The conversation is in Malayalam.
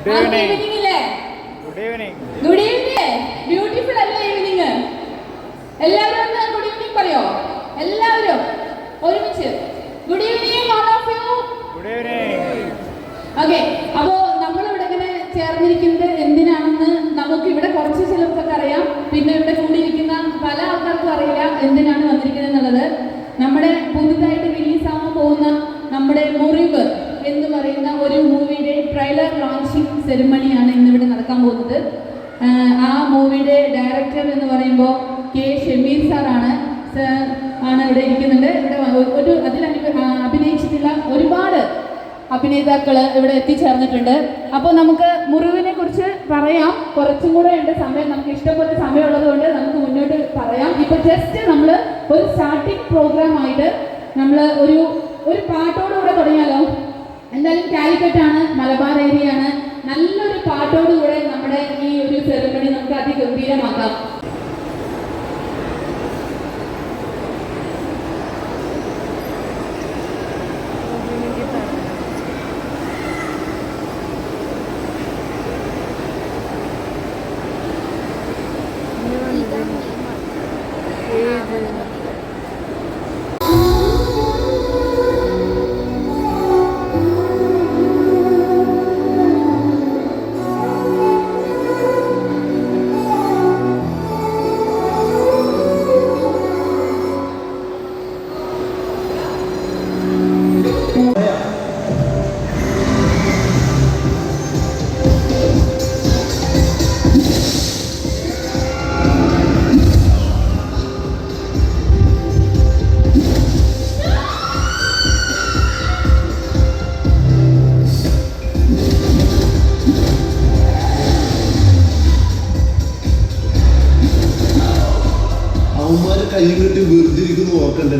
Good evening. ബ്യൂട്ടിഫുൾ അല്ലേ ഈവനിങ്? എല്ലാവരും ഒന്ന് ഗുഡ് ഈവനിങ് പറയോ? എല്ലാവരും ഒരുമിച്ച് good evening all of you. Good evening. Okay, അപ്പോൾ നമ്മളിവിടെ ഇങ്ങനെ ചേർന്നിരിക്കുന്നത് എന്തിനാണെന്ന് നമുക്ക് ഇവിടെ കുറച്ച് ചിലർക്കൊക്കെ അറിയാം, പിന്നെ ഇവിടെ കൂടിയിരിക്കുന്ന പല ആൾക്കാർക്കും അറിയില്ല എന്തിനാണ് വന്നിരിക്കുന്നത് എന്നുള്ളത്. നമ്മുടെ പുതുതായിട്ട് റിലീസാവാൻ പോകുന്ന നമ്മുടെ മുറിവ് എന്ന് പറയുന്ന ഒരു മൂവിയുടെ ട്രെയിലർ ലോഞ്ചിങ് സെറിമണിയാണ് ഇന്നിവിടെ നടക്കാൻ പോകുന്നത്. ആ മൂവിയുടെ ഡയറക്ടർ എന്ന് പറയുമ്പോൾ കെ ഷമീർ സാറാണ്. ഇവിടെ ഇരിക്കുന്നുണ്ട്. ഇവിടെ അതിൽ അഭിനയിച്ചിട്ടുള്ള ഒരുപാട് അഭിനേതാക്കൾ ഇവിടെ എത്തിച്ചേർന്നിട്ടുണ്ട്. അപ്പോൾ നമുക്ക് മുറിവിനെ കുറിച്ച് പറയാം. കുറച്ചും കൂടെ ഉണ്ട് സമയം, നമുക്ക് ഇഷ്ടംപോലെ സമയമുള്ളത് കൊണ്ട് നമുക്ക് മുന്നോട്ട് പറയാം. ഇപ്പൊ ജസ്റ്റ് നമ്മൾ ഒരു സ്റ്റാർട്ടിംഗ് പ്രോഗ്രാം ആയിട്ട് നമ്മൾ ഒരു പാട്ടോടുകൂടെ തുടങ്ങിയാലോ? എന്തായാലും കാലിക്കറ്റാണ്, മലബാർ ഏരിയ ആണ്. നല്ലൊരു പാട്ടോടുകൂടെ നമ്മുടെ ഈ ഒരു സെറിമണി നമുക്ക് അതിഗംഭീരമാക്കാം. കൈ കെട്ടി വെറുതെ ഇരിക്കുന്നു ഓർക്കണ്ടേ?